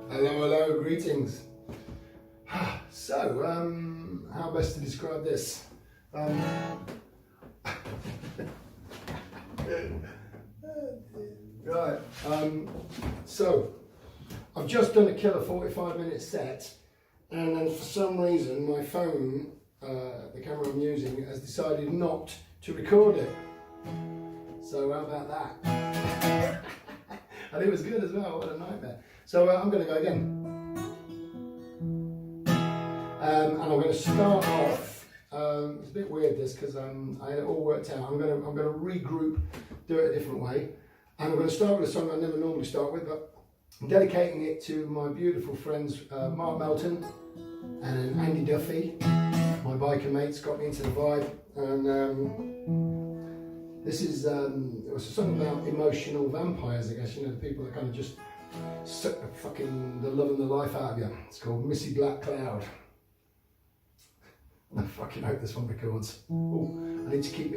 Hello, hello, greetings. So, how best to describe this? Right, so I've just done a killer 45-minute set, and then for some reason my phone, the camera I'm using, has decided not to record it. So how about that? And it was good as well, what a nightmare. So I'm going to go again. And I'm going to start off, it's a bit weird this because I had it all worked out. I'm going to regroup, do it a different way. And I'm going to start with a song I never normally start with, but I'm dedicating it to my beautiful friends Mark Melton and Andy Duffy. My biker mates got me into the vibe. And this is it was a song about emotional vampires, I guess, you know, the people that kind of just suck the love and the life out of you. It's called Missy Black Cloud. I fucking hope this one records. Ooh, I need to keep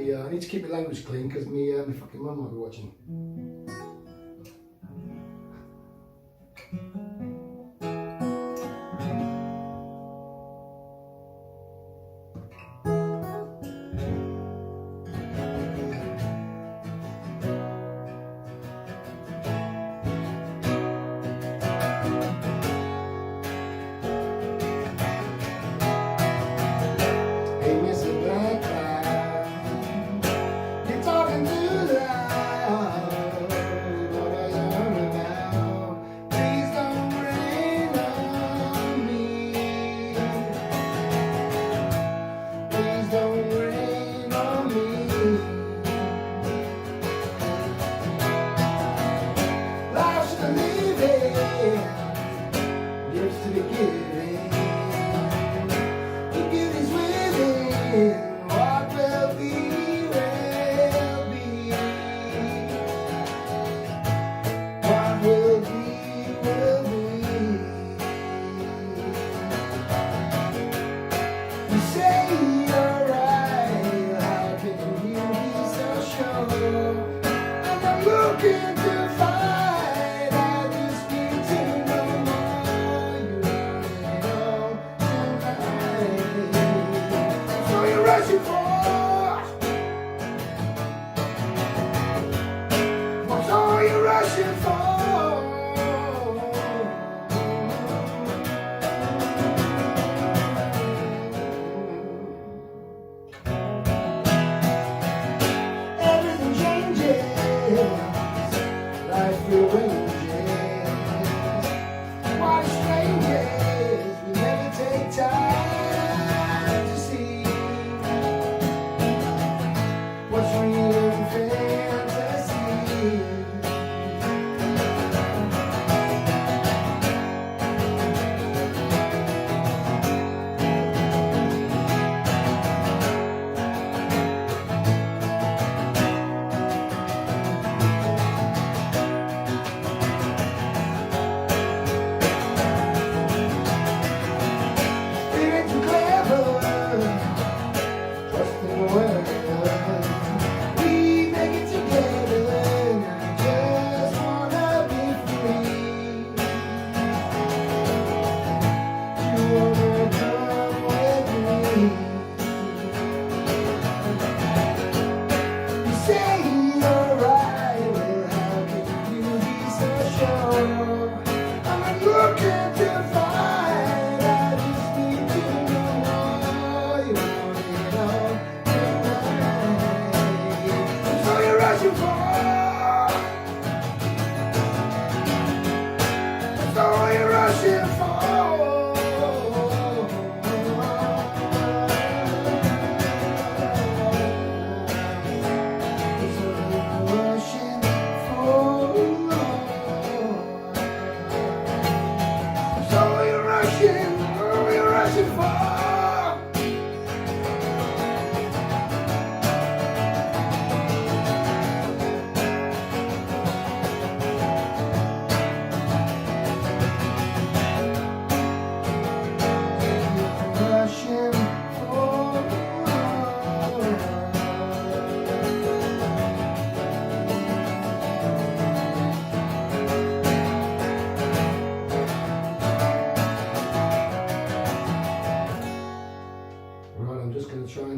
my language clean because my fucking mum might be watching.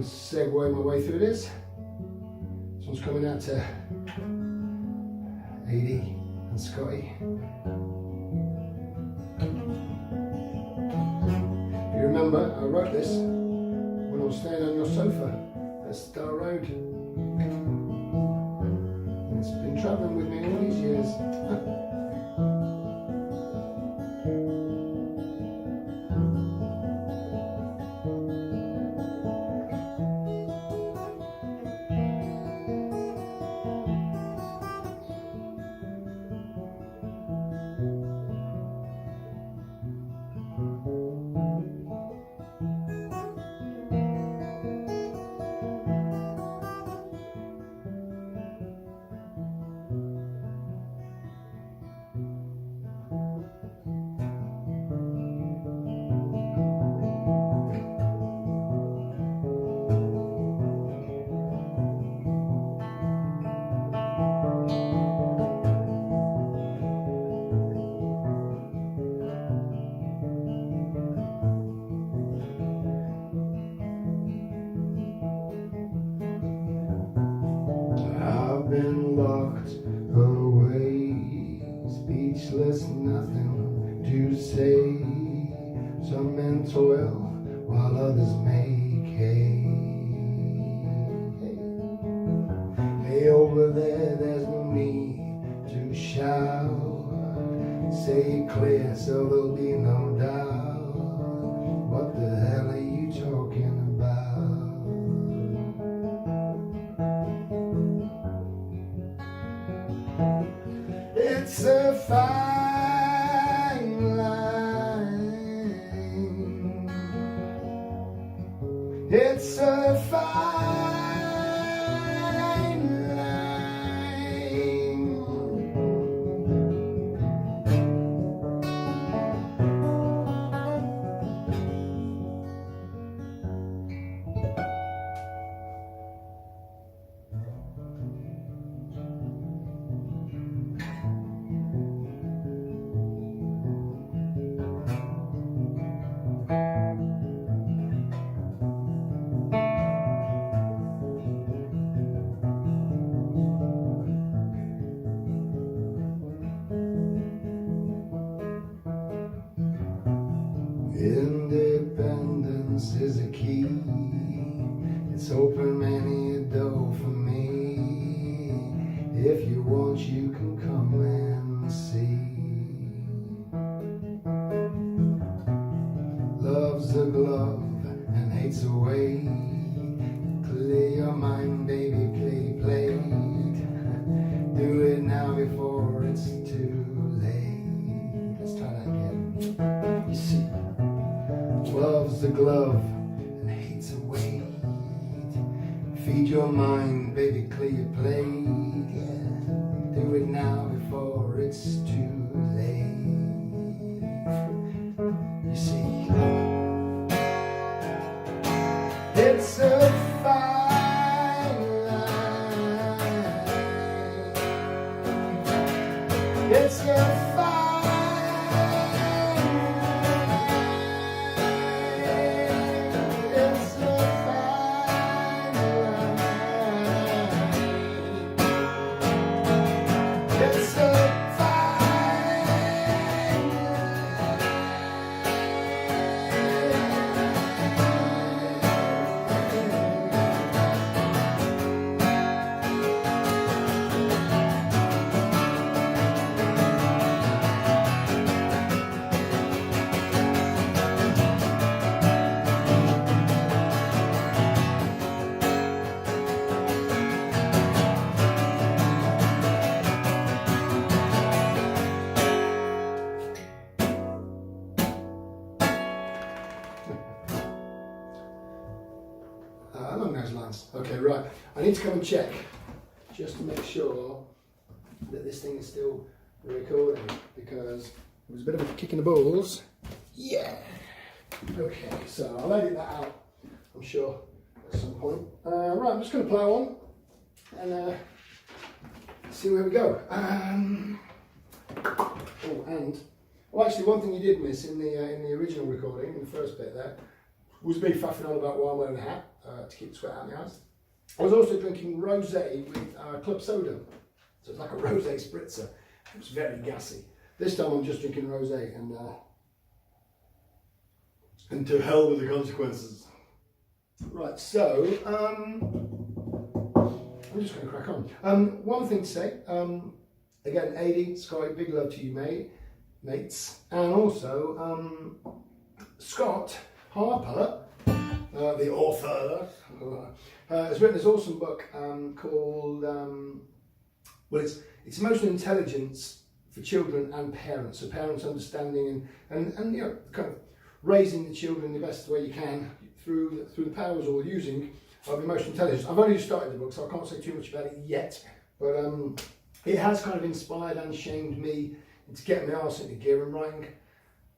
segue my way through this. This one's coming out to Edie and Scotty. If you remember, I wrote this when I was staying on your sofa at Star Road. It's been travelling with me all these years. I've been locked away, speechless, nothing to say. Some men toil while others make hay. Hey, over there, there's no need to shout. Say it clear so there'll be no doubt. What the hell are you talking about? It's a fine line. It's a fine line. Independence is a key. It's opened many a door for me. If you want, you can come and see. Love's a glove and hate's a way. Clear your mind, baby, clear your plate. Do it now before it's too late. Let's try that again. You see, love's a glove and hate's a weight. Feed your mind, baby, clear your plate. Yeah, do it now before it's too late. You see, it's a fine line. It's a along those lines. Okay, right. I need to come and check just to make sure that this thing is still recording because it was a bit of a kick in the balls. Yeah. Okay, so I'll edit that out, I'm sure, at some point. Right, I'm just going to plow on and see where we go. Actually, one thing you did miss in the original recording, in the first bit there, was me faffing on about why I'm wearing a hat. to keep the sweat out of the eyes. I was also drinking rosé with club soda, so it's like a rosé spritzer. It was very gassy. This time I'm just drinking rosé, and to hell with the consequences. Right, so I'm just going to crack on. One thing to say, again, Adi, Scotty, big love to you, mates, and also Scott Harper, the author, has written this awesome book called, well, it's emotional intelligence for children and parents. So parents understanding and you know, kind of raising the children the best way you can through the powers or using of emotional intelligence. I've only just started the book, so I can't say too much about it yet, but it has kind of inspired and shamed me into getting my arse into gear and writing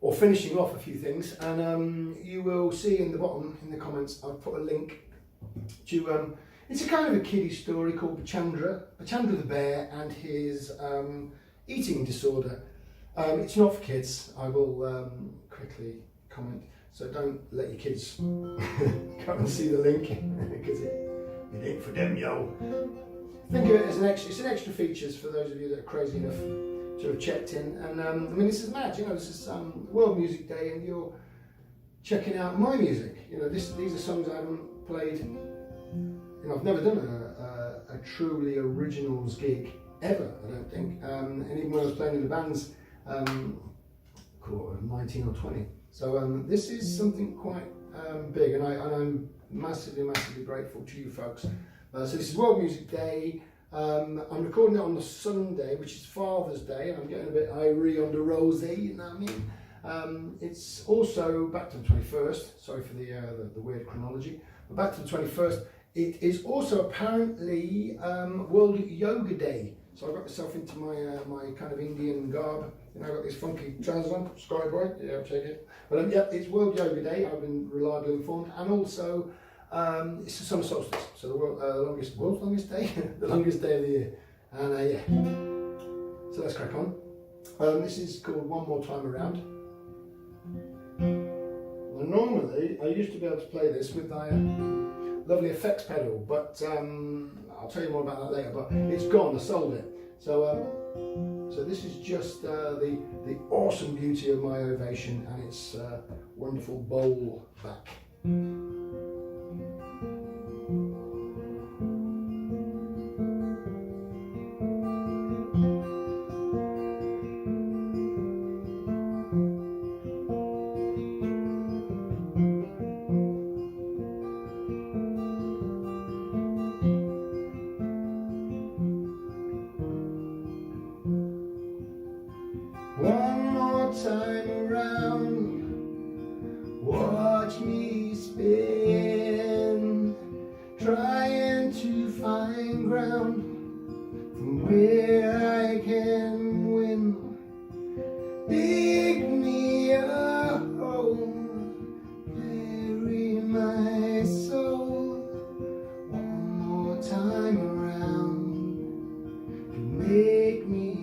or finishing off a few things. And you will see in the bottom in the comments I've put a link to it's a kind of a kiddie story called Bachandra the bear and his eating disorder. It's not for kids, I will quickly comment, so don't let your kids come and see the link because it ain't for them, yo. Think of it as it's an extra features for those of you that are crazy enough to have checked in. And I mean, this is mad, you know, this is World Music Day and you're checking out my music. You know, these are songs I haven't played. You know, I've never done a truly originals gig ever, I don't think. And even when I was playing in the bands, 19 or 20. So this is something quite big, and I'm massively grateful to you folks. So this is World Music Day. I'm recording it on the Sunday, which is Father's Day, and I'm getting a bit irie on the rosé, you know what I mean? It's also back to the 21st, sorry for the weird chronology, but back to the 21st. It is also apparently World Yoga Day. So I got myself into my kind of Indian garb. You know, I got these funky trousers on, Sky Boy, yeah, I'll take it. But yeah, it's World Yoga Day, I've been reliably informed, and also it's the summer solstice, so the world's longest day, the longest day of the year. And yeah, so let's crack on. This is called One More Time Around. Now, normally, I used to be able to play this with my lovely effects pedal, but I'll tell you more about that later, but it's gone, I sold it. So this is just the awesome beauty of my Ovation and its wonderful bowl back. One more time around, watch me spin, trying to find ground from where I can win. Dig me a hole, bury my soul. One more time around, can make me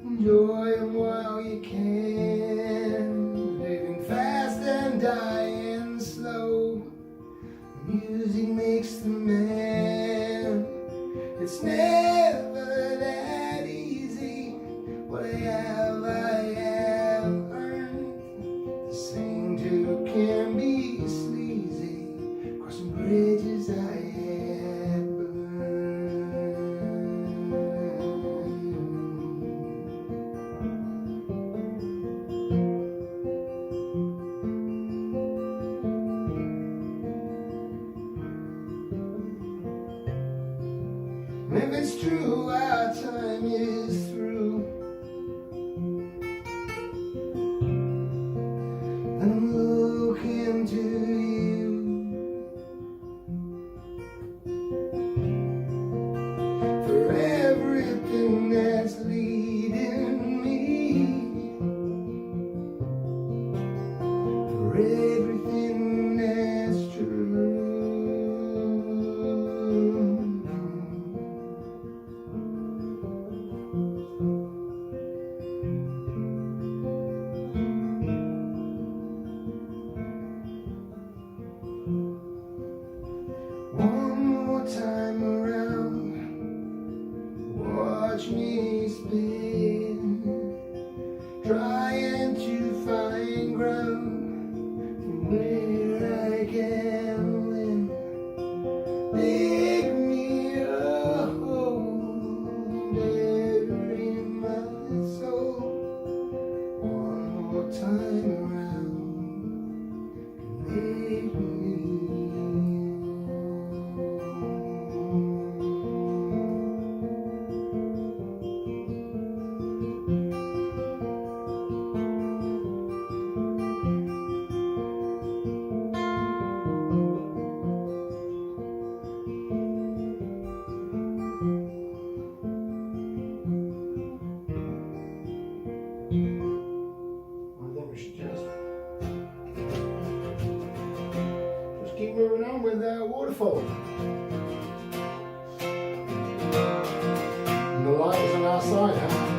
enjoy them while you can, living fast and dying slow. Music makes the man. It's never that easy. What I have earned. The same too can be sleazy. Crossing bridges I have burned. If it's true, our time is through, and I'm looking to you for everything that's leading me, for everything that's true. waterfall. And the light is on our side, huh?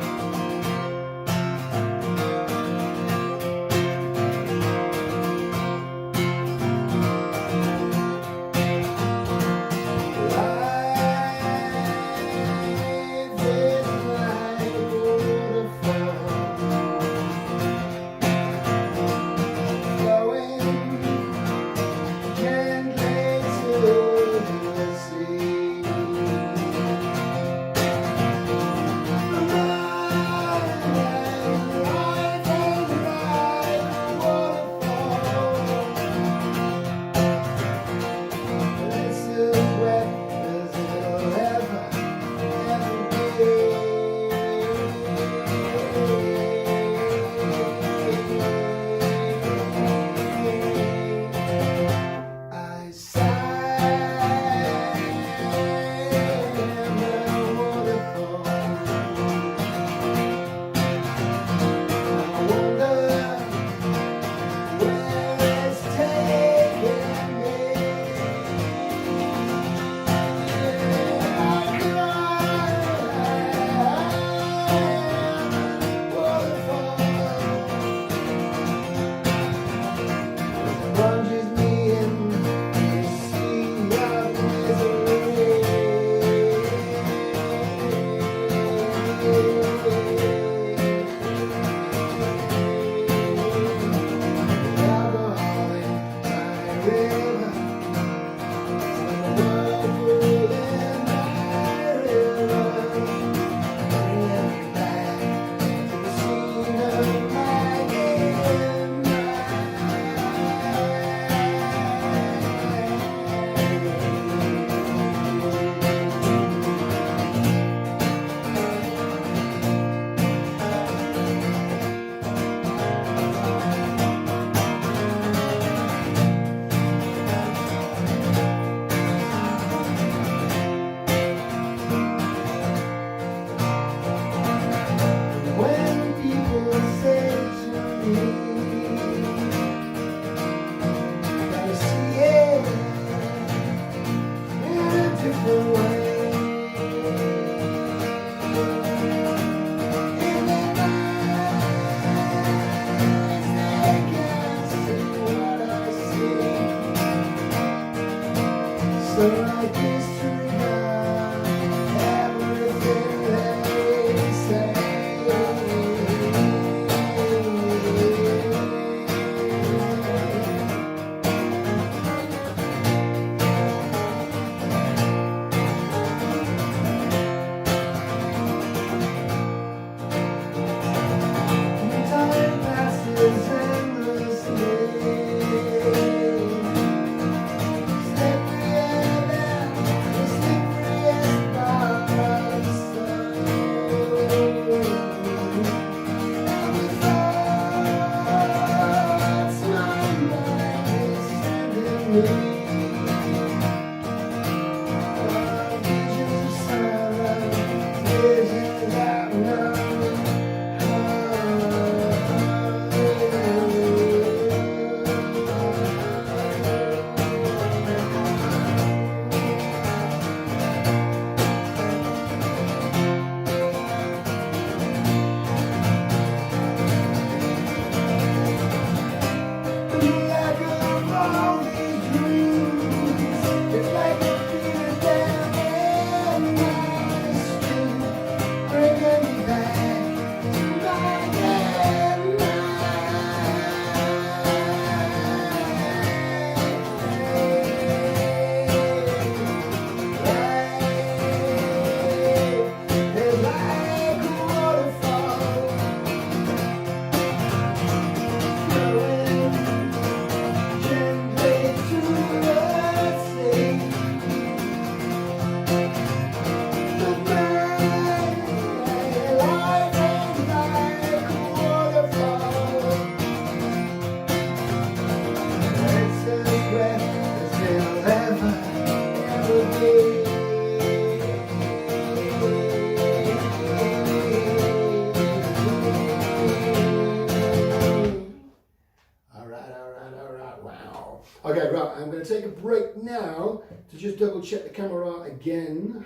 Okay, right, I'm going to take a break now to just double check the camera again.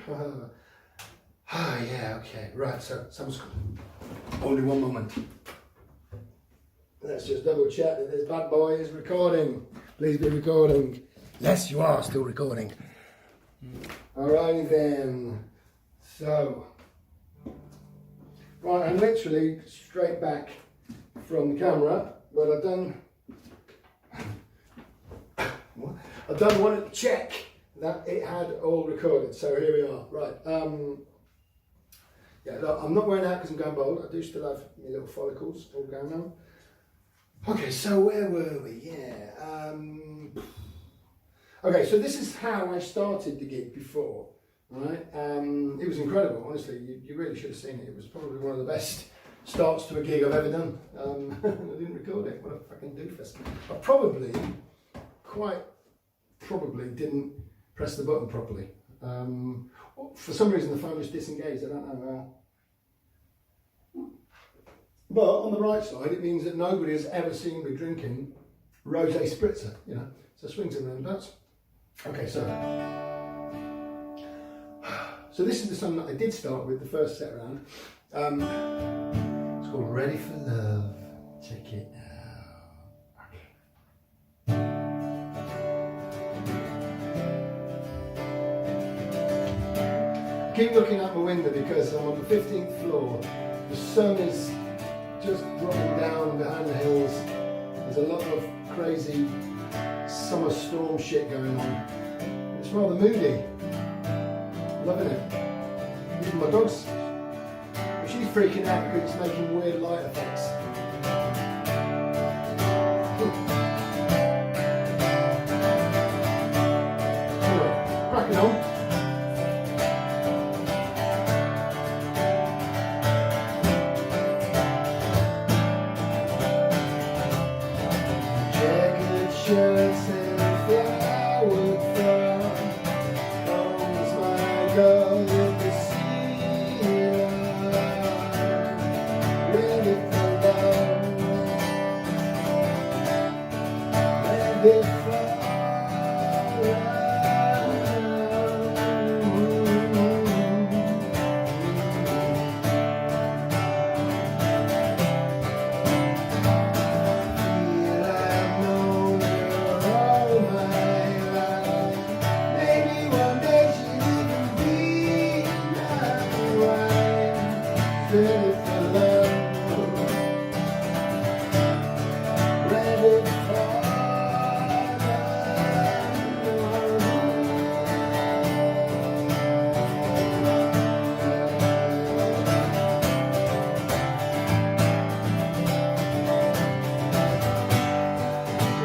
Yeah, okay, right, so someone's only one moment. Let's just double check that this bad boy is recording. Please be recording. Yes, you are still recording. Alrighty then. So, right, I'm literally straight back from the camera, but I've done want to check that it had all recorded. So here we are. Right. Yeah, look, I'm not wearing out because I'm going bald. I do still have my little follicles all going on. Okay, so where were we? Yeah. Okay, so this is how I started the gig before, right? It was incredible, honestly. You really should have seen it. It was probably one of the best starts to a gig I've ever done. I didn't record it. What a fucking doofus. I quite probably didn't press the button properly. For some reason the phone just disengaged. I don't know. But on the bright side, it means that nobody has ever seen me drinking rosé spritzer, you know. So swings and roundabouts. Okay, so this is the song that I did start with the first set round. It's called Ready for Love. Check it out. Okay. Keep looking out my window because I'm on the 15th floor. The sun is just dropping down behind the hills. There's a lot of crazy summer storm shit going on. It's rather moody. Loving it. Even my dog's, she's freaking out because it's making weird light effects. Anyway, cracking on. Shirts and flower comes my girl with the sea, ready for love, ready for love.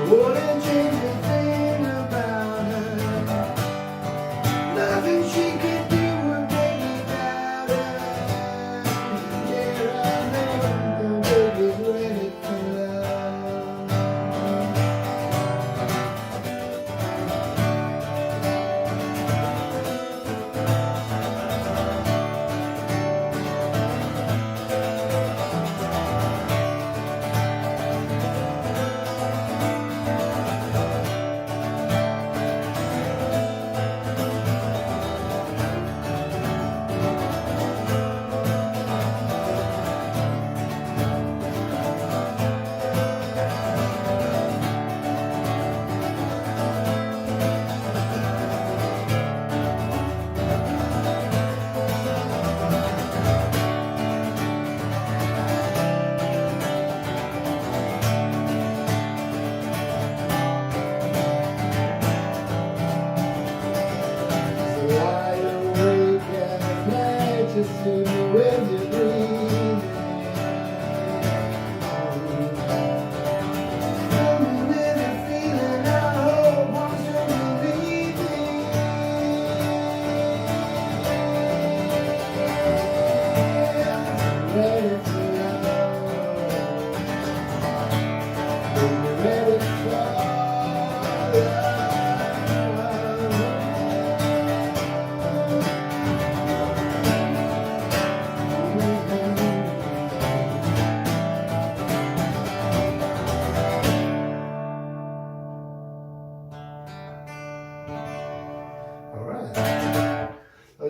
Wouldn't change a thing about her. Nothing she could do would make me doubt her. Yeah, I know the baby's ready for love.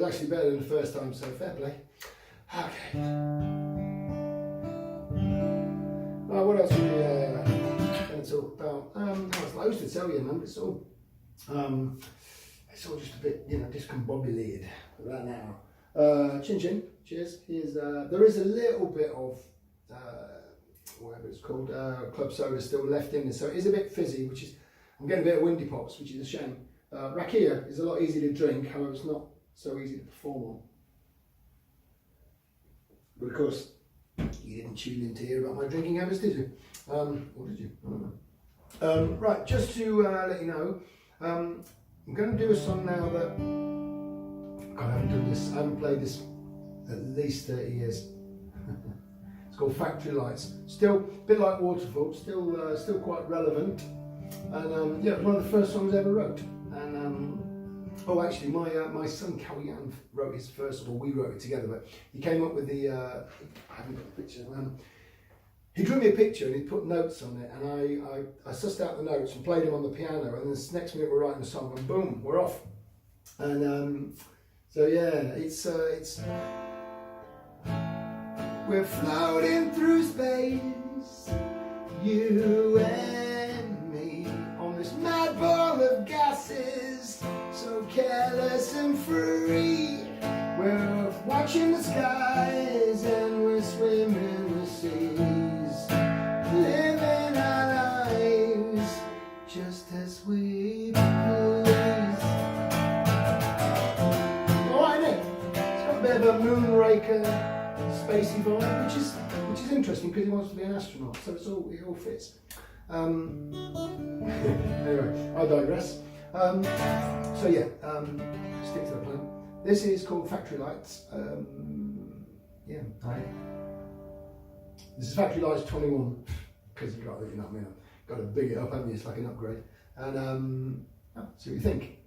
actually better than the first time, so fair play. Okay. What else are we going to talk about? There's loads to tell you, man. It's all just a bit, discombobulated right now. Chin chin, cheers. There is a little bit of whatever it's called, club soda still left in there, so it is a bit fizzy, I'm getting a bit of windy pops, which is a shame. Rakia is a lot easier to drink, however it's not so easy to perform on. But of course, you didn't tune in to hear about my drinking habits, did you? Or did you? I don't know. Right, just to let you know, I'm going to do a song now that God, I haven't played this at least 30 years. It's called Factory Lights. Still a bit like Waterfall, still quite relevant. And yeah, one of the first songs I ever wrote. And actually, my son Kalyan wrote his first, or we wrote it together. But he came up with the. I haven't got the picture. He drew me a picture and he put notes on it, and I sussed out the notes and played them on the piano. And then next minute we're writing a song, and boom, we're off. And so yeah, it's we're floating through space, you and me, on this mad ball of gases, so careless and free. We're watching the skies and we're swimming the seas, living our lives just as we please. Alright then, it's got a bit of a moonraker spacey vibe, which is interesting because he wants to be an astronaut, so it all fits. Anyway, I digress. So yeah, stick to the plan. This is called Factory Lights. This is Factory Lights 21 because you've got to, got to big it up, haven't you? It's like an upgrade. And see what you think.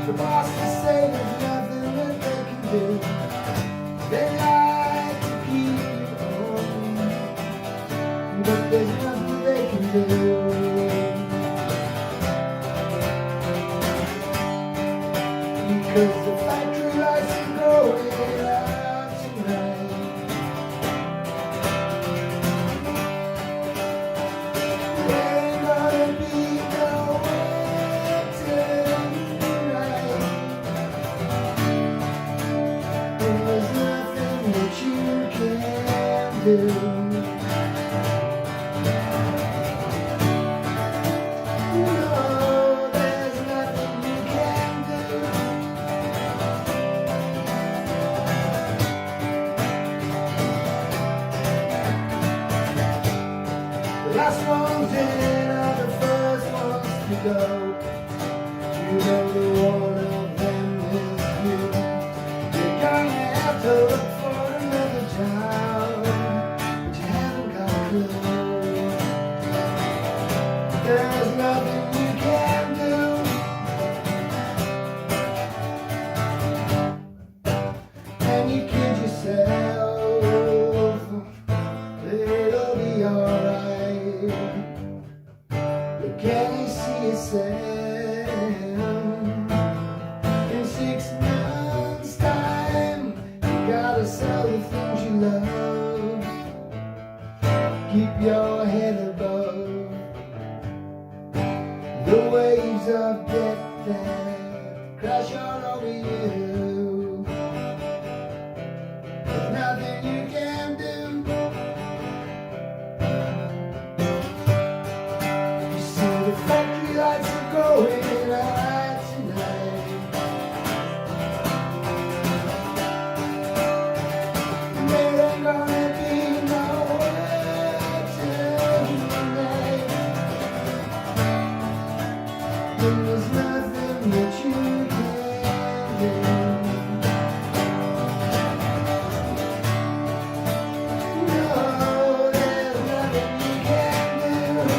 The bosses say there's nothing that they can do. They like to keep you on, but there's nothing they can do. Because the factory lights are going out tonight. There ain't gonna be no to look for another job, but you haven't got a clue. There's nothing you can do, and you kid yourself, it'll be alright. But can you see yourself in 6 months' time? You gotta sell the things you love, keep your head above the waves of death that crash all over you. There's nothing you can do. You see the factory lights are going out tonight, and there ain't gonna be no work tonight. And there's nothing that you can do. No, there's nothing you can do.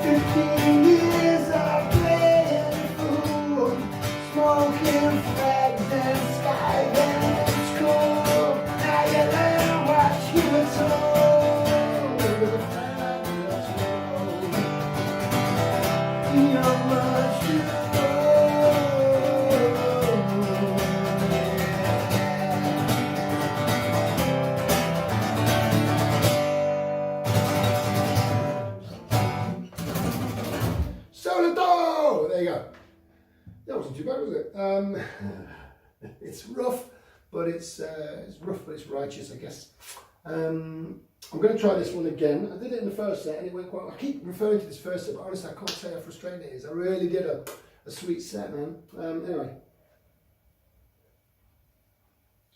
15 years of playing fool, smoking fags and skydance cool. Now you learn what you were told. With a friend that's old, you're much too Solido! There you go. That wasn't too bad, was it? It's rough, but it's righteous, I guess. I'm going to try this one again. I did it in the first set and it went quite well. I keep referring to this first set, but honestly I can't say how frustrating it is. I really did a sweet set, man. Anyway.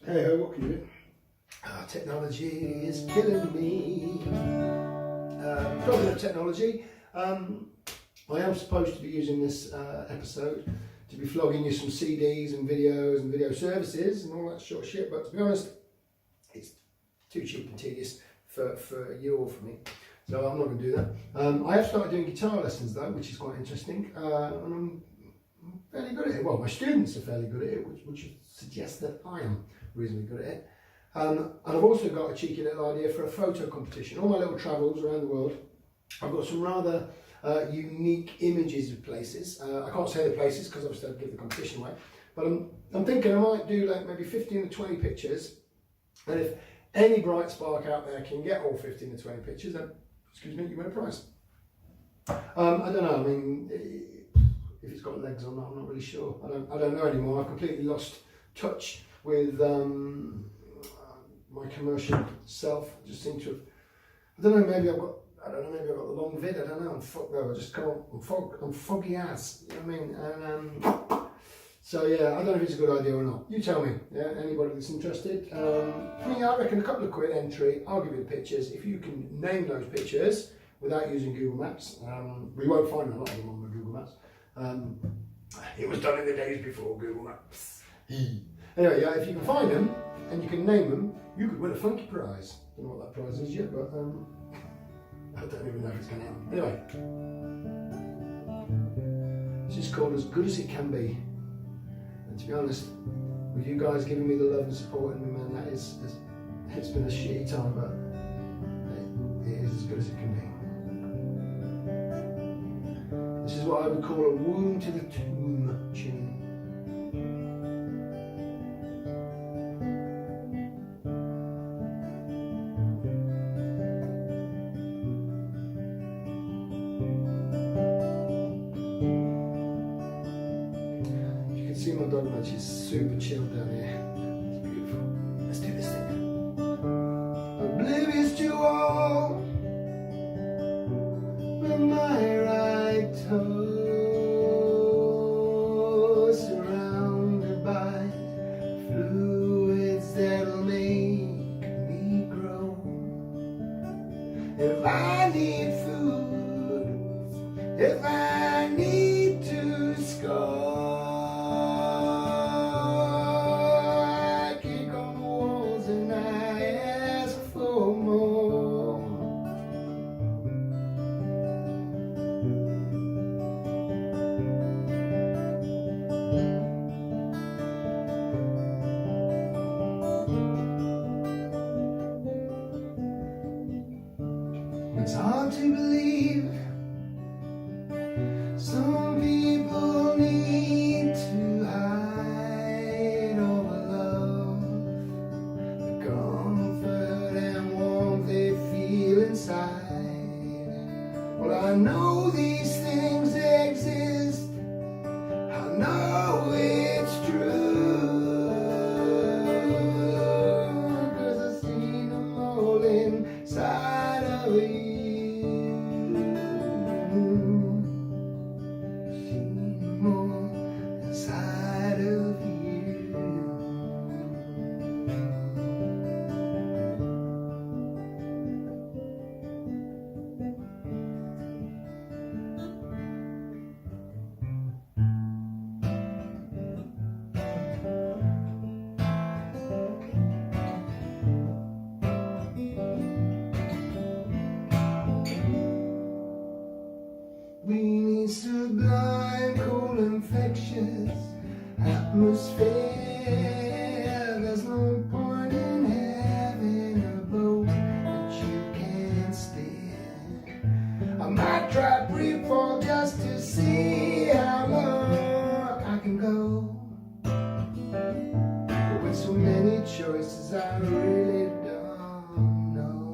Hey ho, what can you do? Technology is killing me. Talking of technology, I am supposed to be using this episode to be flogging you some CDs and videos and video services and all that sort of shit, but to be honest, it's too cheap and tedious for you or for me, so I'm not going to do that. I have started doing guitar lessons though, which is quite interesting, and I'm fairly good at it. Well, my students are fairly good at it, which suggests that I am reasonably good at it. And I've also got a cheeky little idea for a photo competition. All my little travels around the world, I've got some rather unique images of places. I can't say the places because obviously I'd give the competition away, but I'm thinking I might do like maybe 15 or 20 pictures, and if any bright spark out there can get all 15 or 20 pictures, then, excuse me, you win a prize. I don't know, I mean, if it's got legs or not, I'm not really sure. I don't know anymore. I've completely lost touch with my commercial self. I just seem to have, I don't know, maybe I've got the long vid, I don't know, I'm fucked though, I just can't, I'm foggy ass, you know what I mean, and so yeah, I don't know if it's a good idea or not, you tell me, yeah, anybody that's interested. I mean, I reckon a couple of quid entry, I'll give you the pictures, if you can name those pictures without using Google Maps, we won't find a lot of them on the Google Maps, it was done in the days before Google Maps. Anyway, yeah, if you can find them, and you can name them, you could win a funky prize. Don't know what that prize is yet, but I don't even know if it's going to happen. Anyway, this is called As Good As It Can Be. And to be honest, with you guys giving me the love and support, me, man, it's been a shitty time, but it is as good as it can be. This is what I would call a womb to the tomb tune. See my dog, man, she's super chilled down here. It's beautiful. Let's do this thing. Oblivious to all, but my right toe surrounded by fluids that'll make me grow. If I need food, if I need to score. I kick on the walls and I ask for more. It's hard to believe some people need to hide all the love, the comfort and warmth they feel inside. Well, I know these things exist, I know it's true, 'cause I've seen them all inside of you. Inside of you. We need sublime, cool, infectious atmosphere. There's no point in having a boat that you can't steer. I might try free-fall just to see how low I can go, but with so many choices I really don't know.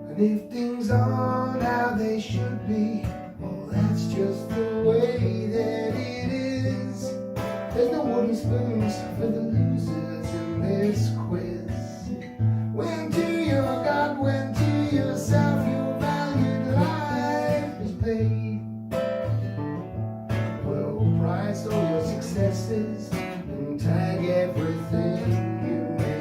And if things aren't how they should be, well, that's just the way that it is. There's no wooden spoons for the losers in this quiz. When to your God, when to yourself, your valued life is paid. Well, price all your successes and tag everything you made.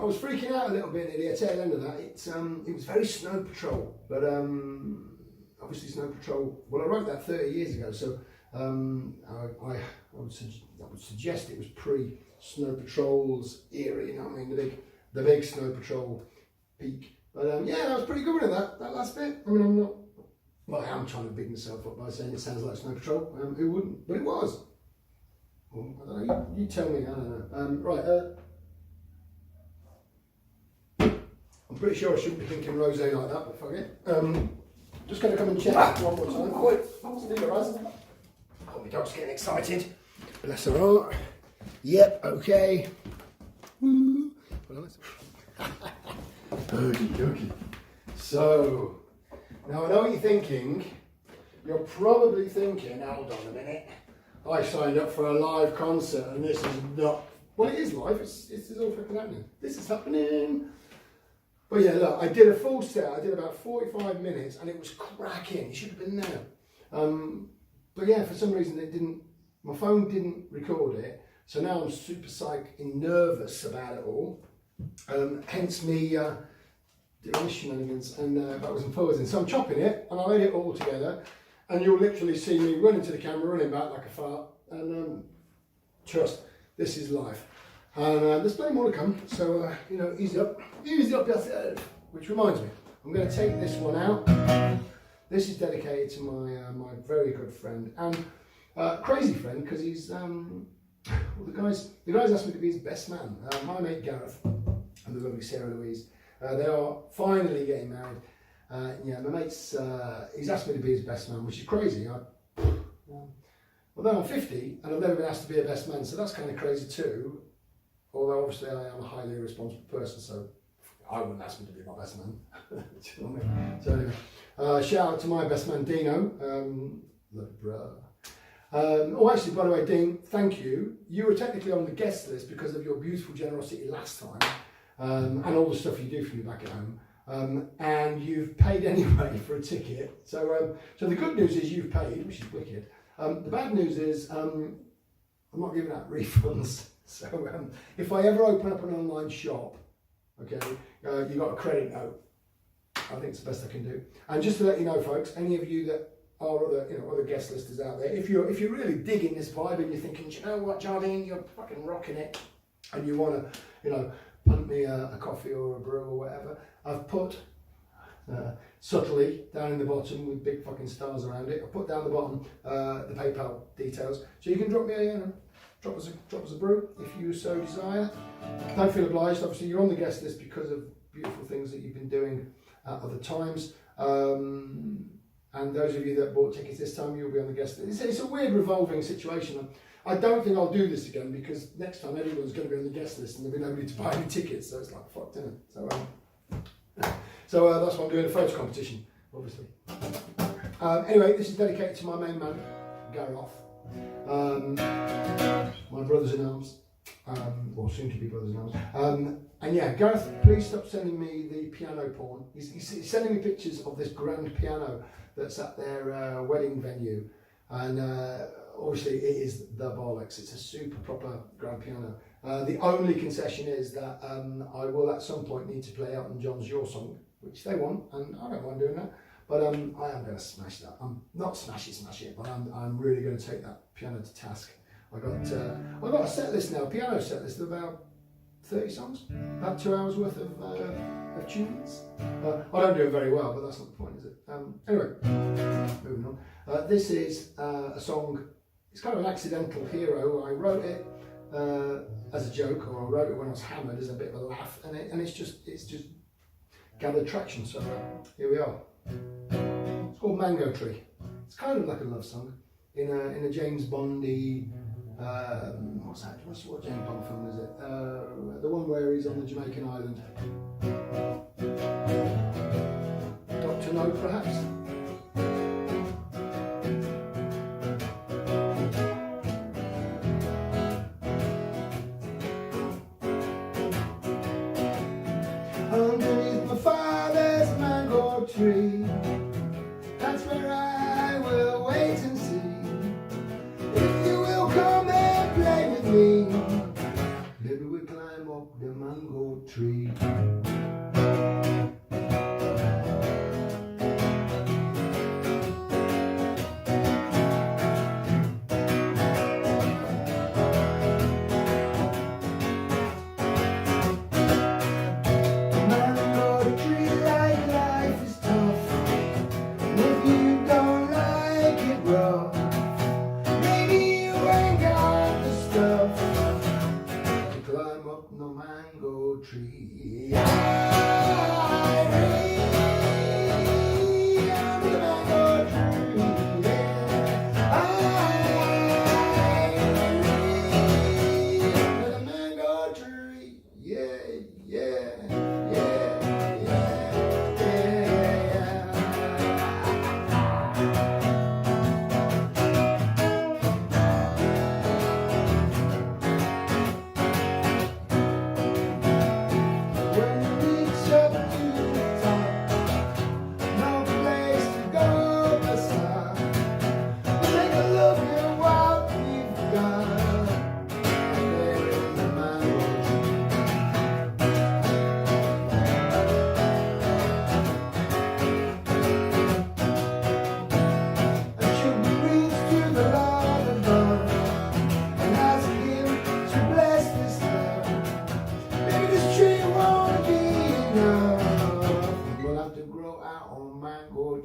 I was freaking out a little bit at the tail end of that. It was very Snow Patrol, but obviously Snow Patrol. Well, I wrote that 30 years ago, so I would suggest it was pre-Snow Patrol's era. You know what I mean? The big Snow Patrol peak. But yeah, that was pretty good with that last bit. I mean, I'm not. Well, I am trying to big myself up by saying it sounds like Snow Patrol. Who wouldn't? But it was. Or, I don't know, you tell me, I don't know. Right, I'm pretty sure I shouldn't be thinking rosé like that, but fuck it. Just going to come and check one more time. Oh, wait, still Raz. Oh, my dog's getting excited. Bless her heart. Yep, okay. Woo. Okie dokie. So, now I know what you're thinking. You're probably thinking, hold on a minute. I signed up for a live concert and this is not. Well, it is live. It's all fucking happening. This is happening. But yeah, look, I did a full set. I did about 45 minutes and it was cracking. You should have been there. But yeah, for some reason it didn't. My phone didn't record it. So now I'm super psyched and nervous about it all. Hence me doing the shenanigans and backwards and forwards. And so I'm chopping it and I'll edit it all together. And you'll literally see me running to the camera, running back like a fart. And trust, this is live. And there's plenty more to come. So, you know, easy up yourself. Which reminds me, I'm going to take this one out. This is dedicated to my very good friend and crazy friend because he's well, the guys asked me to be his best man. My mate Gareth and the lovely Sarah Louise. They are finally getting married. Yeah, my mate's he's asked me to be his best man, which is crazy. Although I'm 50 and I've never been asked to be a best man, so that's kind of crazy too. Although obviously I am a highly responsible person, so I wouldn't ask me to be my best man. Do you know what I mean? So anyway, shout out to my best man Dino, love you, brother. Oh, actually, by the way, Dean, thank you. You were technically on the guest list because of your beautiful generosity last time, and all the stuff you do for me back at home. And you've paid anyway for a ticket. So, so the good news is you've paid, which is wicked. The bad news is I'm not giving out refunds. So if I ever open up an online shop, okay, you got a credit note. I think it's the best I can do. And just to let you know, folks, any of you that are other guest listers out there, if you're really digging this vibe and you're thinking, you know what, Jardine, you're fucking rocking it, and you want to, punt me a coffee or a brew or whatever, I've put subtly down in the bottom with big fucking stars around it. I put down the bottom the PayPal details, so you can drop me drop us a brew if you so desire. Don't feel obliged. Obviously, you're on the guest list because of beautiful things that you've been doing at other times. And those of you that bought tickets this time, you'll be on the guest list. It's a weird revolving situation. I don't think I'll do this again because next time everyone's going to be on the guest list and there'll be nobody to buy any tickets. So it's like fucked, isn't it? So that's why I'm doing a photo competition, obviously. Anyway, this is dedicated to my main man, Gareth. My brothers in arms, or soon to be brothers in arms. And yeah, Gareth, please stop sending me the piano porn. He's sending me pictures of this grand piano that's at their wedding venue. And obviously it is the bollocks. It's a super proper grand piano. The only concession is that I will at some point need to play Elton John's Your Song, which they want, and I don't mind doing that. But I am going to smash that. I'm not smash it, but I'm really going to take that piano to task. I've got a set list now, a piano set list of about 30 songs, about 2 hours worth of tunes. I don't do it very well, but that's not the point, is it? Anyway, moving on. This is a song. It's kind of an accidental hero. I wrote it as a joke, or I wrote it when I was hammered as a bit of a laugh, and it's just gathered traction. So here we are. It's called Mango Tree. It's kind of like a love song in a James Bondy. What's that? What James Bond film is it? The one where he's on the Jamaican island. Dr. No, perhaps. Underneath my father's mango tree, that's where I will wait and see if you will come and play with me. Maybe we'll climb up the mango tree. tree.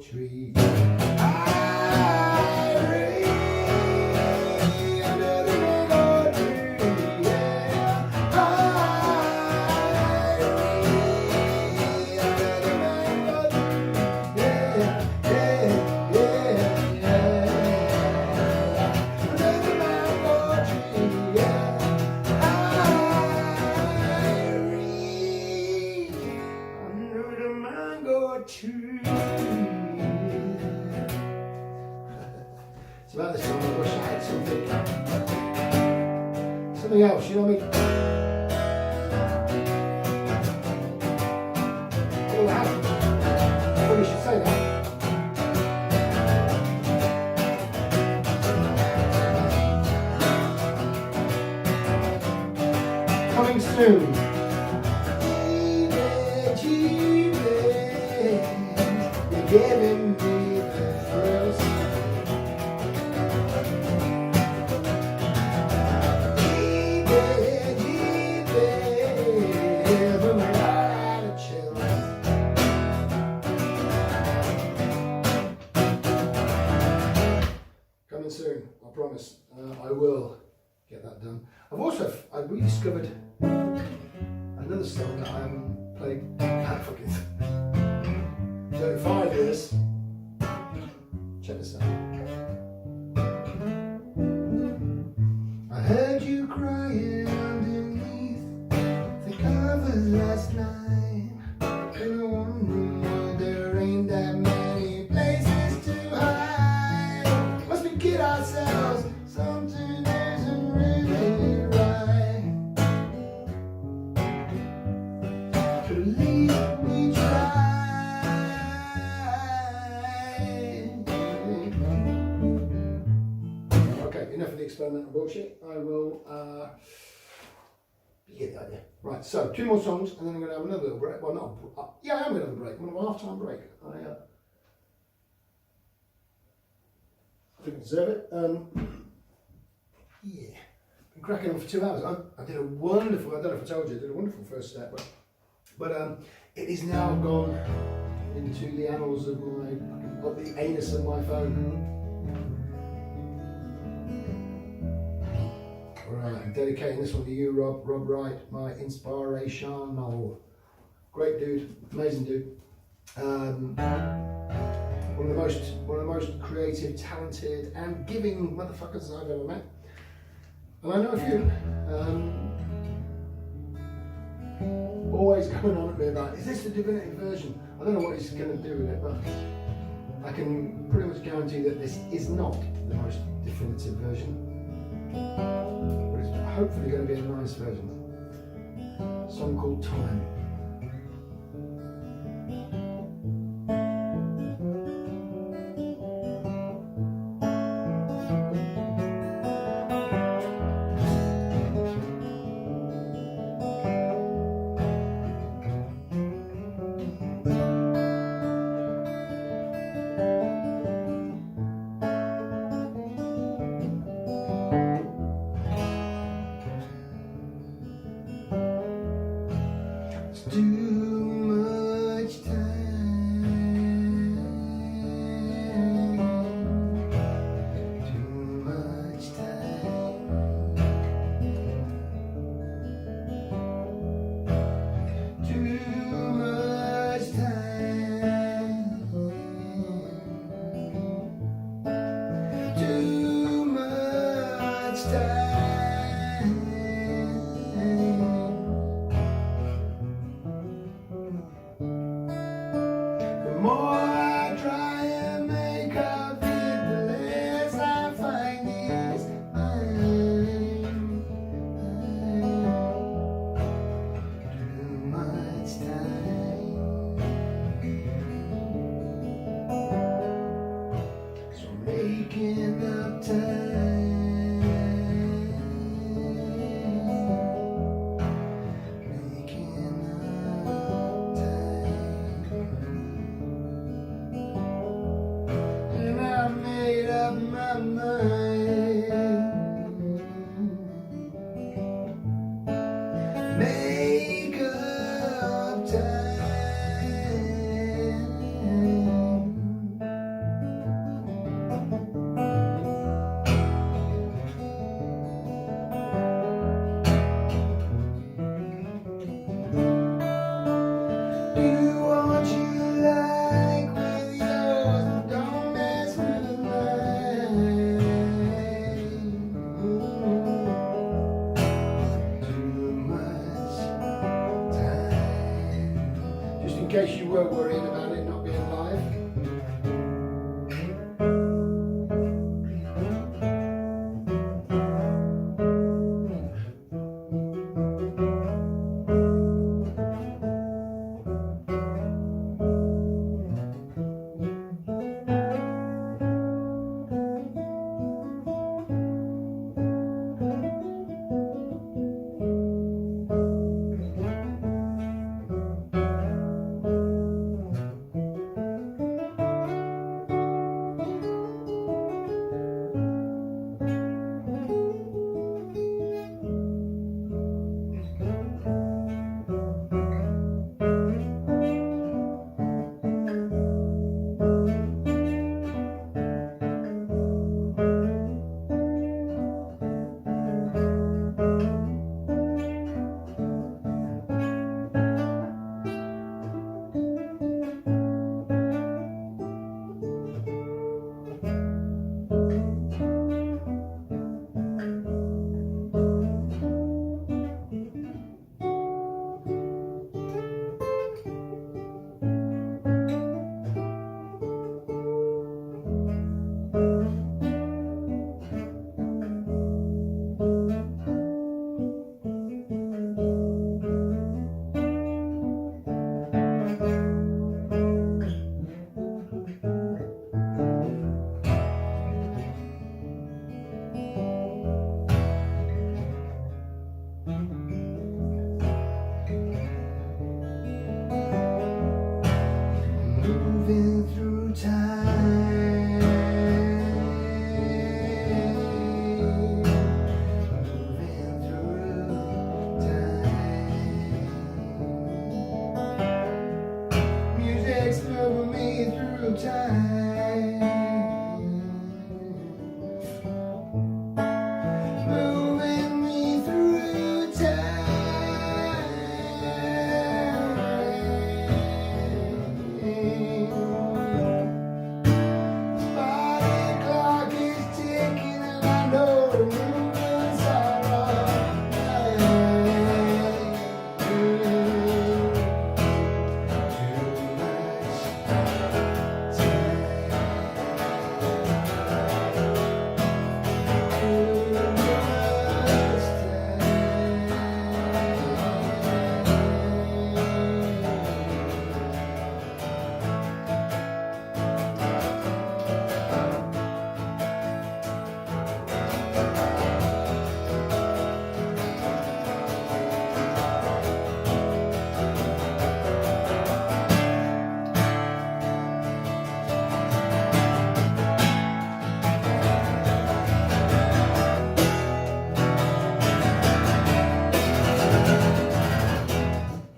Tree. It's about this time I wish I had something else, you know what I mean? Oh, I probably should say that. Coming soon. You're giving me the thrills. Coming soon, I promise. I will get that done. I've rediscovered another song that I haven't played. Fucking 35 years. Check this out. I heard you crying underneath the covers last night, and I wonder why there ain't that many places to hide. Must we kid ourselves? Something isn't really right. But at least we tried. Okay, enough of the experimental bullshit. I will. You get the idea. Right, so 2 more songs, and then I'm going to have another little break. Well, not. Yeah, I am going to have a break. I'm going to have a half-time break. I think I deserve it. Yeah, been cracking on for 2 hours. I did a wonderful. I don't know if I told you, I did a wonderful first step, but it is now gone into the annals of the anus of my phone. Right, I'm dedicating this one to you, Rob Wright, my inspirational. Great dude, amazing dude. One of the most creative, talented, and giving motherfuckers I've ever met. And I know a few. Always going on at me about, is this the definitive version? I don't know what he's going to do with it, but I can pretty much guarantee that this is not the most definitive version. But it's hopefully going to be a nice version. A song called Time. Too much time, too much time. case you were worrying about it not being live.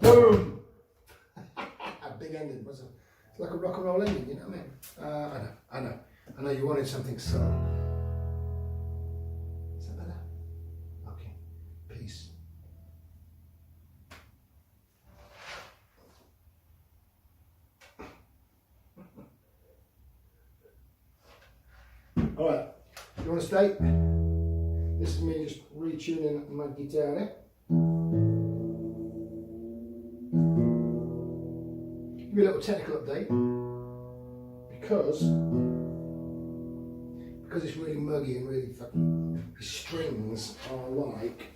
Boom! A big ending, wasn't it? It's like a rock and roll ending, you know what I mean? I know you wanted something slow. Is that better? Okay, peace. Alright, you want to stay? This is me just retuning my guitar. Give you a little technical update because it's really muggy and really fucking, the strings are like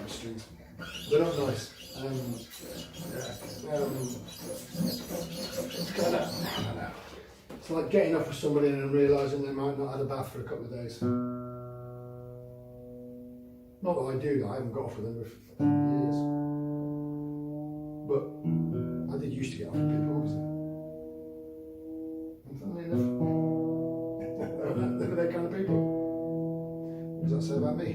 strings. They're not nice. It's like getting off with somebody and then realising they might not have had a bath for a couple of days. Not that I do that, I haven't got off with them for years. But I did used to get off with people, obviously. And funnily enough, they were that kind of people. What does that say about me?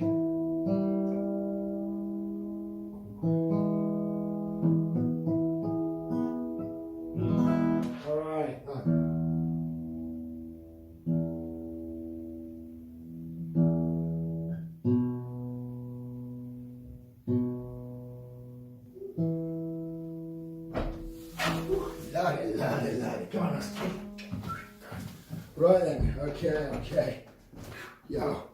Alright, Come on. Right then, okay. Yo,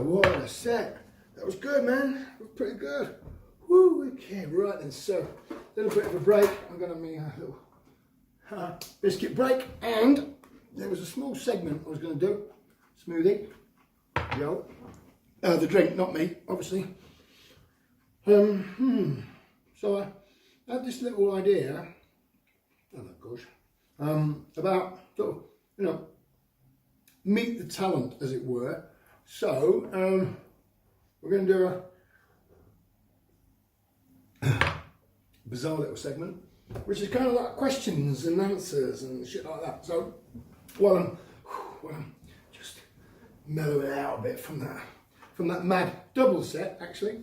what a set. That was good, man. That was pretty good. Woo, okay, right then, so a little bit of a break. I'm going to make a little biscuit break, and there was a small segment I was going to do. Smoothie, yo, the drink, not me, obviously. So I had this little idea, oh my gosh, about sort of, you know, meet the talent, as it were. So we're going to do a bizarre little segment, which is kind of like questions and answers and shit like that. So while I'm just mellowing out a bit from that mad double set, actually.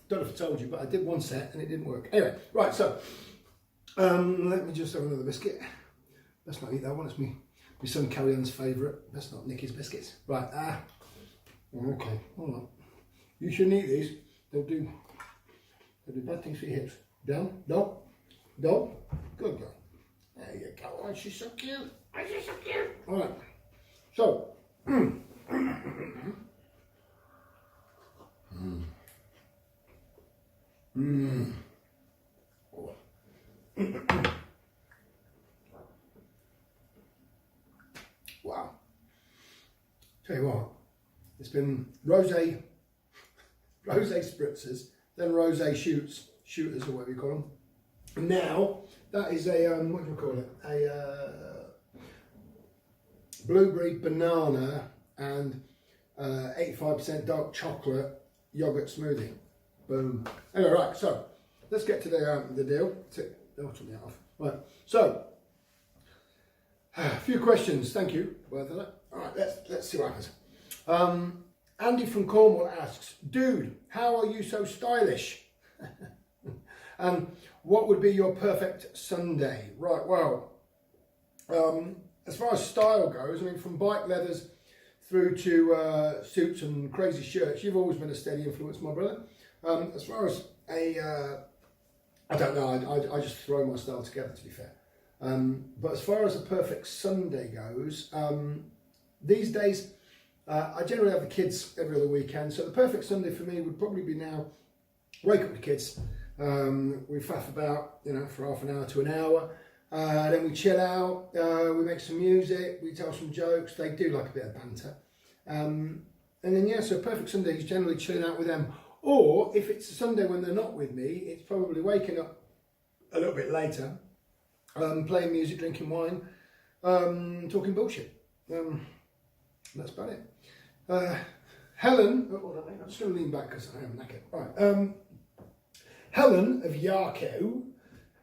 Don't know if I told you, but I did one set and it didn't work. Anyway, right, so let me just have another biscuit. Best not eat that one, it's my son Carrie-Ann's favourite. Best not nick his biscuits. Right, okay, hold on. You shouldn't eat these. They'll do bad things for your hips. Down, dog, good girl. There you go. Oh, she's so cute. Oh, she's so cute. All right, so. Wow. Tell you what, it's been rosé spritzers, then rosé shooters or whatever you call them. And now that is a what do you call it? A blueberry, banana, and 85% dark chocolate yogurt smoothie. Boom. Anyway, right. So let's get to the deal. Turn that off. Right. So a few questions. Thank you. All right. Let's see what happens. Andy from Cornwall asks, dude, how are you so stylish? And what would be your perfect Sunday? Right, well, as far as style goes, I mean, from bike leathers through to suits and crazy shirts, you've always been a steady influence, my brother. As far as I don't know, I just throw my style together, to be fair. But as far as a perfect Sunday goes, these days, I generally have the kids every other weekend, so the perfect Sunday for me would probably be now, wake up the kids, we faff about, you know, for half an hour to an hour, then we chill out, we make some music, we tell some jokes, they do like a bit of banter, and then yeah, so perfect Sunday is generally chilling out with them, or if it's a Sunday when they're not with me, it's probably waking up a little bit later, playing music, drinking wine, talking bullshit. That's about it. Helen, I'm just going to lean back because I am knackered. Right. Helen of Yarko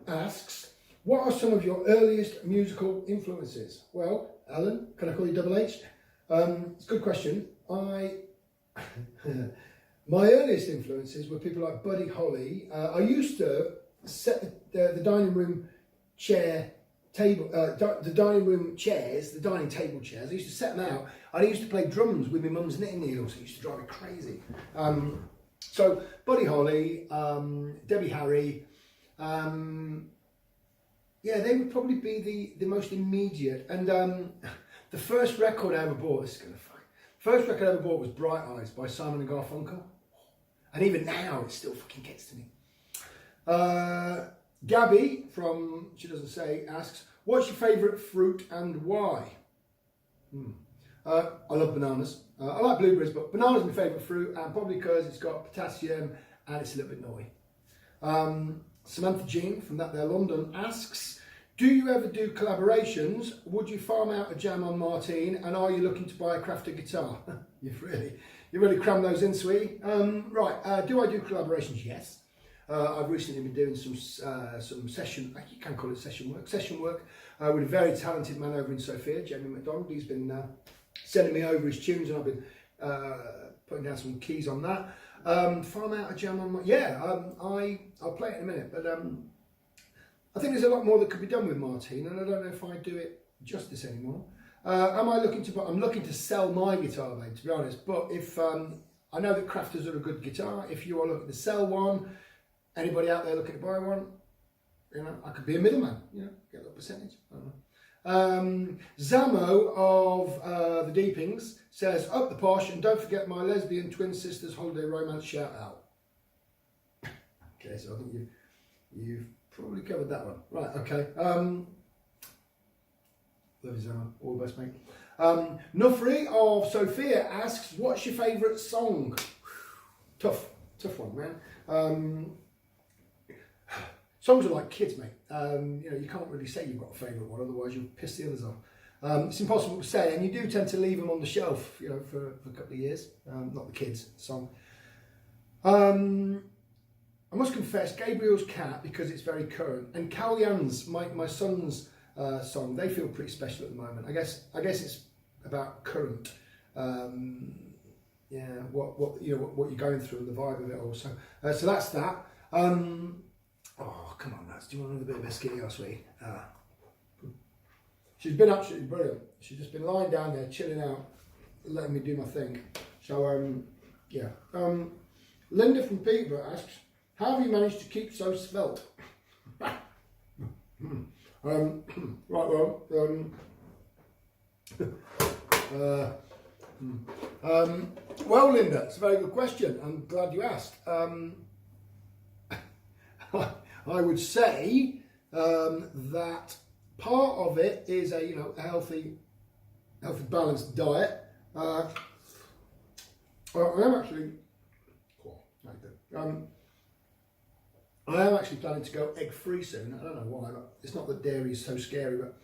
asks, what are some of your earliest musical influences? Well, Helen, can I call you Double H? It's a good question. My earliest influences were people like Buddy Holly. I used to set the dining room chair table, the dining room chairs, the dining table chairs. I used to set them out. I used to play drums with my mum's knitting needles. It used to drive me crazy. So Buddy Holly, Debbie Harry, yeah, they would probably be the most immediate. And the first record I ever bought, this is gonna fuck. First record I ever bought was Bright Eyes by Simon and Garfunkel. And even now, it still fucking gets to me. Gabby from, she doesn't say, asks, what's your favourite fruit and why? I love bananas. I like blueberries, but banana's my favourite fruit, and probably because it's got potassium and it's a little bit naughty. Samantha Jean from That There London asks, do you ever do collaborations? Would you farm out a jam on Martine, and are you looking to buy a crafted guitar? You really crammed those in, sweetie. Right, do I do collaborations? Yes. I've recently been doing some session, you can call it session work with a very talented man over in Sofia, Jamie McDonald. He's been sending me over his tunes, and I've been putting down some keys on that. Farm out a jam on, I'll play it in a minute, but I think there's a lot more that could be done with Martine, and I don't know if I do it justice anymore. I'm looking to sell my guitar, mate, to be honest, but if, I know that crafters are a good guitar. If you are looking to sell one, anybody out there looking to buy one, you know, I could be a middleman, you know, get a little percentage. I don't know. Zamo of the Deepings says, up the posh, and don't forget my lesbian twin sisters holiday romance shout out. Okay, so I think you've probably covered that one. Right, okay. Love you, Zama. All the best, mate. Nufri of Sophia asks, what's your favourite song? Tough one, man. Songs are like kids, mate. You know, you can't really say you've got a favourite one, otherwise you'll piss the others off. It's impossible to say, and you do tend to leave them on the shelf, you know, for a couple of years. Not the kids' song. I must confess, Gabriel's Cat, because it's very current, and Kalyan's, my son's song, they feel pretty special at the moment. I guess it's about current. Yeah, what you know, what you're going through and the vibe of it all. So that's that. Oh, come on, lads. Do you want another bit of biscuit, sweetie? She's been absolutely brilliant. She's just been lying down there, chilling out, letting me do my thing. So, yeah. Linda from Peterborough asks, how have you managed to keep so svelte? Right, well, well, Linda, it's a very good question. I'm glad you asked. I would say that part of it is a healthy, balanced diet. I am actually, I am actually planning to go egg free soon. I don't know why. It's not that dairy is so scary, but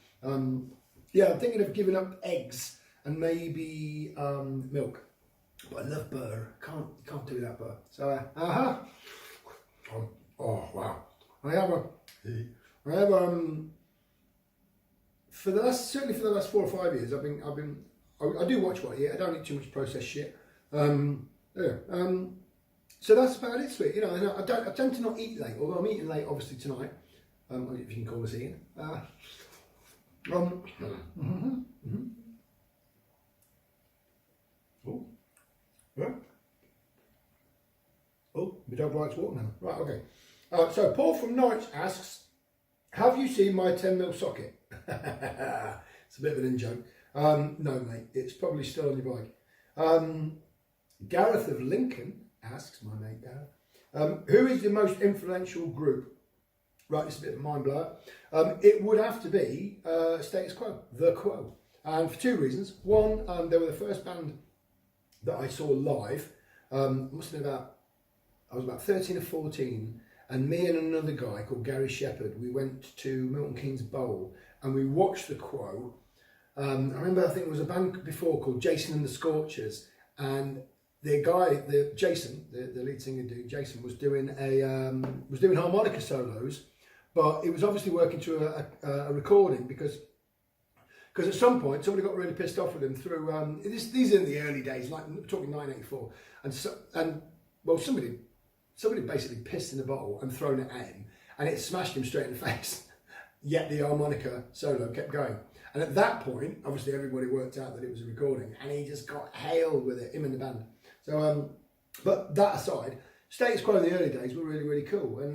yeah, I'm thinking of giving up eggs and maybe milk. But I love butter. Can't do that butter. So oh wow. I have certainly for the last 4 or 5 years I do watch what I eat. I don't eat too much processed shit. Yeah. So that's about it, sweet. You know, I tend to not eat late, although I'm eating late obviously tonight. If you can call this eating. Oh, yeah. Oh, my dog likes watermelon. Right, okay. So Paul from Norwich asks, have you seen my 10mm socket? It's a bit of an in-joke. No, mate, it's probably still on your bike. Gareth of Lincoln asks, my mate Gareth, who is the most influential group? Right, it's a bit of a mind blower. It would have to be Status Quo, The Quo. And for 2 reasons. One, they were the first band that I saw live. I was about 13 or 14, and me and another guy called Gary Shepherd, we went to Milton Keynes Bowl and we watched The Quo. I remember, I think there was a band before called Jason and the Scorchers, and the guy, Jason, the lead singer dude, Jason, was doing harmonica solos, but he was obviously working to a recording because at some point somebody got really pissed off with him through these are in the early days, like talking 1984, and somebody basically pissed in a bottle and thrown it at him, and it smashed him straight in the face. Yet the harmonica solo kept going, and at that point, obviously everybody worked out that it was a recording, and he just got hailed with it, him and the band. So, but that aside, Status Quo in the early days were really, really cool, and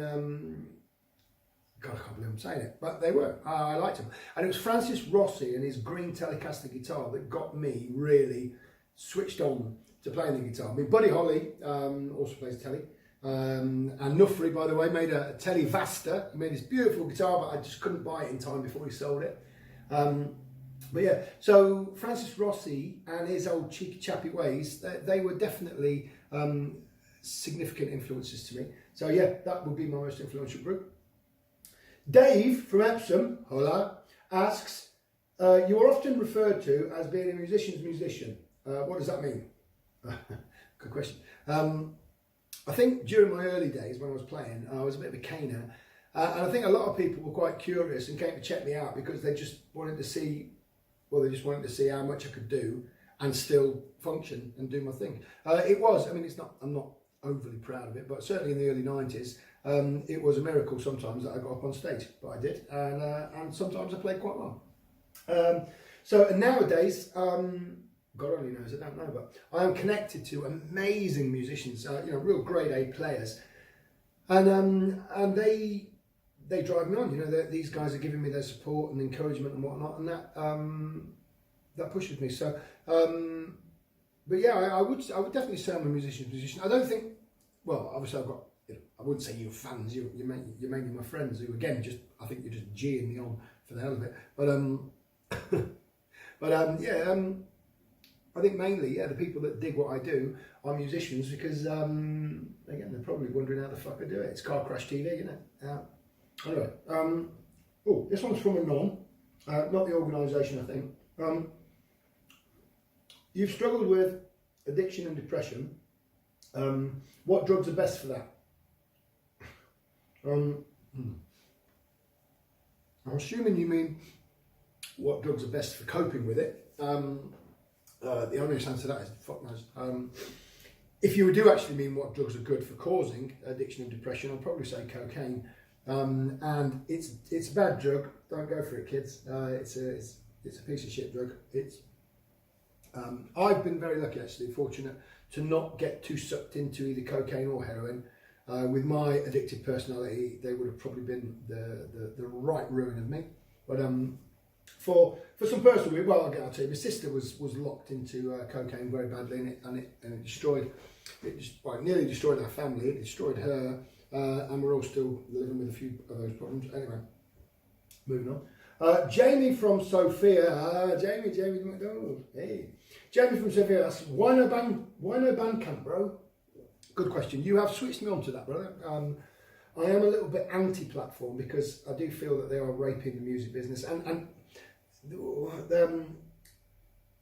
God, I can't believe I'm saying it, but they were. I liked them, and it was Francis Rossi and his green Telecaster guitar that got me really switched on to playing the guitar. I mean, Buddy Holly also plays telly. And Nufri, by the way, made a Telly Vasta. He made this beautiful guitar, but I just couldn't buy it in time before he sold it. But yeah, so Francis Rossi and his old cheeky chappy ways, they were definitely significant influences to me. So yeah, that would be my most influential group. Dave from Epsom, hola, asks, you are often referred to as being a musician's musician. What does that mean? Good question. I think during my early days when I was playing, I was a bit of a caner, and I think a lot of people were quite curious and came to check me out because they just wanted to see, how much I could do and still function and do my thing. I'm not overly proud of it, but certainly in the early 90s, it was a miracle sometimes that I got up on stage, but I did, and sometimes I played quite well. So nowadays, God only knows, I don't know, but I am connected to amazing musicians, real grade A players, and they drive me on. These guys are giving me their support and encouragement and whatnot, and that pushes me. So, but yeah, I would definitely say I'm a musician. I don't think, well, obviously I've got I wouldn't say you're fans. You're mainly my friends who, again, I think you're just geeing me on for the hell of it. But I think mainly, the people that dig what I do are musicians because, again, they're probably wondering how the fuck I do it. It's Car Crash TV, isn't it? Anyway, this one's from a non, not the organisation, I think. You've struggled with addiction and depression. What drugs are best for that? I'm assuming you mean what drugs are best for coping with it. The honest answer to that is fuck knows. If you do actually mean what drugs are good for causing addiction and depression, I'd probably say cocaine. And it's a bad drug. Don't go for it, kids. It's a piece of shit drug. I've been very lucky, actually, fortunate to not get too sucked into either cocaine or heroin. With my addictive personality, they would have probably been the right ruin of me. But for some personal reasons, well, I'll tell you, my sister was locked into cocaine very badly, and it nearly destroyed our family. It destroyed her, and we're all still living with a few of those problems. Anyway, moving on. Jamie from Sophia. Jamie McDonald. Hey, Jamie from Sophia asks, why no Bandcamp, bro? Good question. You have switched me on to that, brother. I am a little bit anti-platform because I do feel that they are raping the music business. And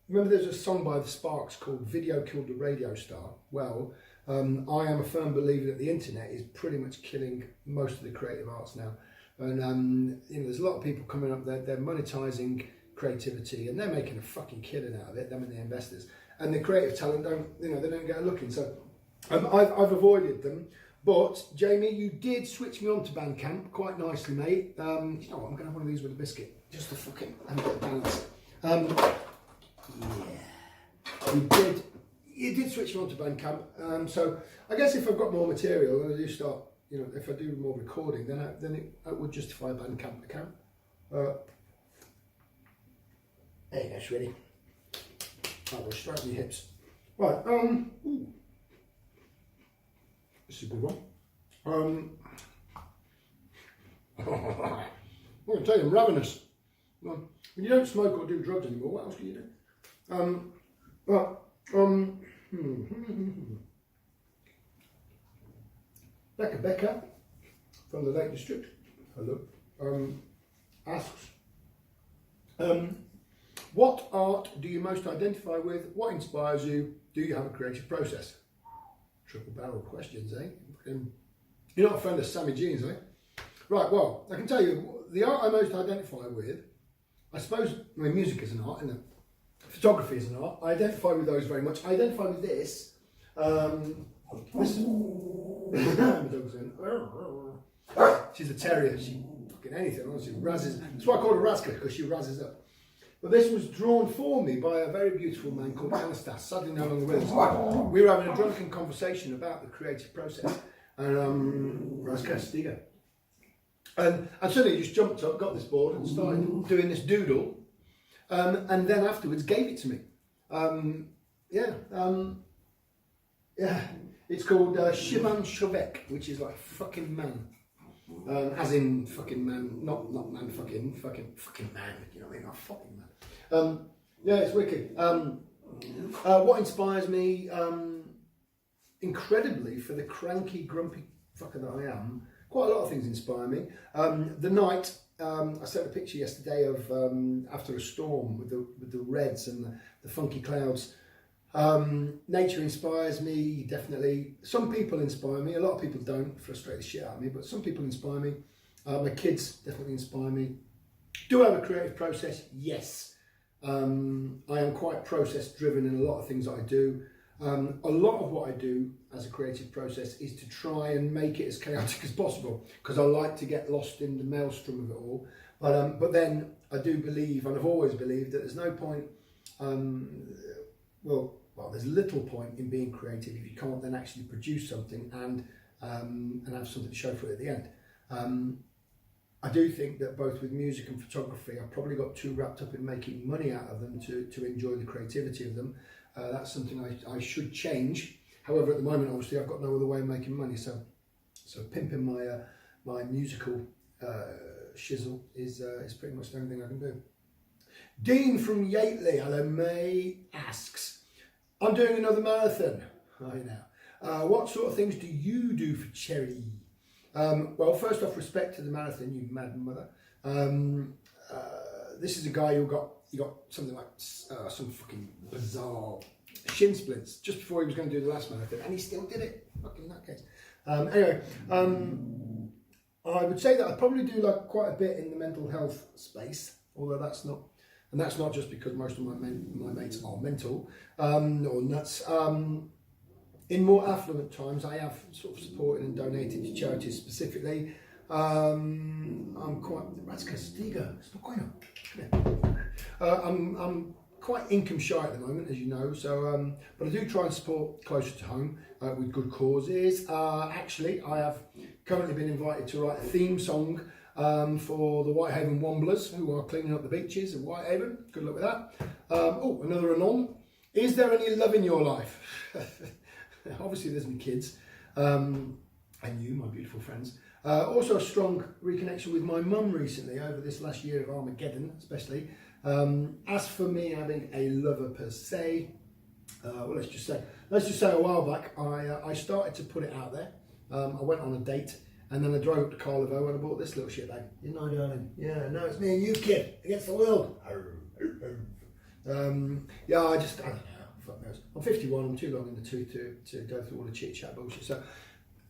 remember, there's a song by the Sparks called "Video Killed the Radio Star." Well, I am a firm believer that the internet is pretty much killing most of the creative arts now. And there's a lot of people coming up there, they're monetizing creativity and they're making a fucking killing out of it, them and the investors. And the creative talent they don't get a look in. So I've avoided them. But Jamie, you did switch me on to Bandcamp quite nicely, mate. You know what, I'm gonna have one of these with a biscuit, just to fucking have a bit of balance. You did switch me on to Bandcamp. So I guess if I've got more material and I do start, if I do more recording, then it would justify a Bandcamp account. There you go, sweetie. That will straighten your hips. Right, this is a good one. I'm going to tell you, I'm ravenous. When you don't smoke or do drugs anymore, what else can you do? Becca from the Lake District, hello, asks, what art do you most identify with? What inspires you? Do you have a creative process? Triple barrel questions, eh? You're not a friend of Sammy Jeans, eh? Right, well, I can tell you, the art I most identify with, I suppose, music is an art, isn't it? Photography is an art. I identify with those very much. I identify with this. She's a terrier. She fucking anything. She razzes. That's why I call her Rastka, because she razzes up. But this was drawn for me by a very beautiful man called Rastka, sadly no longer with us. We were having a drunken conversation about the creative process, and Rastka, Stiga. And suddenly he just jumped up, got this board, and started doing this doodle, and then afterwards gave it to me. It's called Shivan Shovek, which is like fucking man. As in fucking man, not man, fucking man, you know what I mean? Not fucking man. It's wicked. What inspires me, incredibly, for the cranky, grumpy fucker that I am, quite a lot of things inspire me. The night, I sent a picture yesterday of after a storm with the reds and the funky clouds. Nature inspires me, definitely. Some people inspire me, a lot of people don't, frustrate the shit out of me, but some people inspire me. My kids definitely inspire me. Do I have a creative process? Yes. I am quite process driven in a lot of things that I do. A lot of what I do as a creative process is to try and make it as chaotic as possible, because I like to get lost in the maelstrom of it all. But then I do believe, and I've always believed, that there's no point, well, there's little point in being creative if you can't then actually produce something and have something to show for it at the end. I do think that both with music and photography, I've probably got too wrapped up in making money out of them to enjoy the creativity of them. That's something I should change. However, at the moment, obviously, I've got no other way of making money. So So pimping my musical shizzle is pretty much the only thing I can do. Dean from Yateley, hello May, asks, I'm doing another marathon. Hi now. What sort of things do you do for charity? Well, first off, respect to the marathon, you mad mother. This is a guy who got something like some fucking bizarre shin splints just before he was going to do the last marathon, and he still did it. Fucking nutcase. Anyway, I would say that I probably do like quite a bit in the mental health space, although that's not just because most of my mates are mental or nuts. In more affluent times, I have sort of supported and donated to charities specifically. I'm quite Rastka, Stiga, I'm quite income shy at the moment, as you know. So, but I do try and support closer to home with good causes. Actually, I have currently been invited to write a theme song for the Whitehaven Womblers, who are cleaning up the beaches in Whitehaven. Good luck with that. Oh, another anon. Is there any love in your life? Obviously, there's my kids and you, my beautiful friends. Also, a strong reconnection with my mum recently over this last year of Armageddon, especially. As for me having a lover per se, well, let's just say a while back, I started to put it out there. I went on a date. And then I drove up to Carlivo and I bought this little shit bag. You know, darling. Yeah, no, it's me and you, kid, against the world. Yeah, I don't know. Fuck knows. I'm 51. I'm too long in the tooth to go through all the chit chat bullshit. So,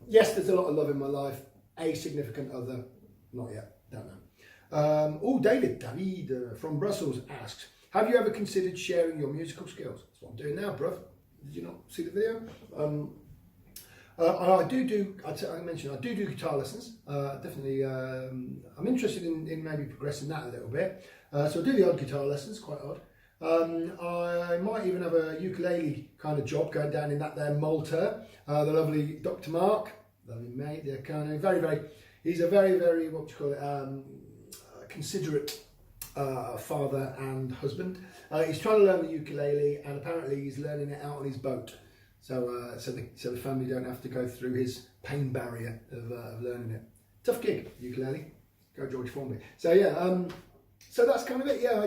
yes, there's a lot of love in my life. A significant other, not yet. Don't know. David from Brussels asks, have you ever considered sharing your musical skills? That's what I'm doing now, bruv. Did you not see the video? I mentioned I do guitar lessons. Definitely, I'm interested in maybe progressing that a little bit. So I do the odd guitar lessons, quite odd. I might even have a ukulele kind of job going down in that there Malta. The lovely Dr. Mark, lovely mate, they're kind of he's a very, very, what do you call it, considerate father and husband. He's trying to learn the ukulele, and apparently he's learning it out on his boat. So the family don't have to go through his pain barrier of learning it. Tough gig, ukulele. Go George Formby. So yeah, so that's kind of it. Yeah,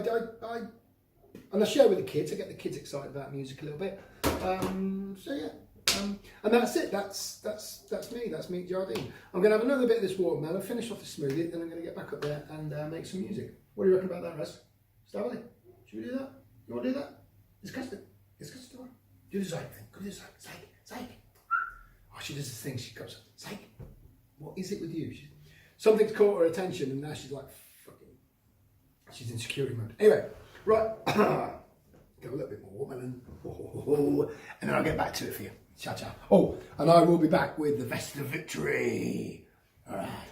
I share with the kids. I get the kids excited about music a little bit. So yeah, and that's it. That's me. That's Meet Jardine. I'm going to have another bit of this watermelon, finish off the smoothie, then I'm going to get back up there and make some music. What do you reckon about that, Russ? Stavely? Should we do that? You want to do that? It's custard. It's custard. Do the psych thing. Go do the psych. Oh, she does this thing. She goes, psych. What is it with you? Something's caught her attention, and now she's like, fucking. She's in security mode. Anyway, right. Go a little bit more watermelon. And then I'll get back to it for you. Ciao, ciao. Oh, and I will be back with the Vest of Victory. All right.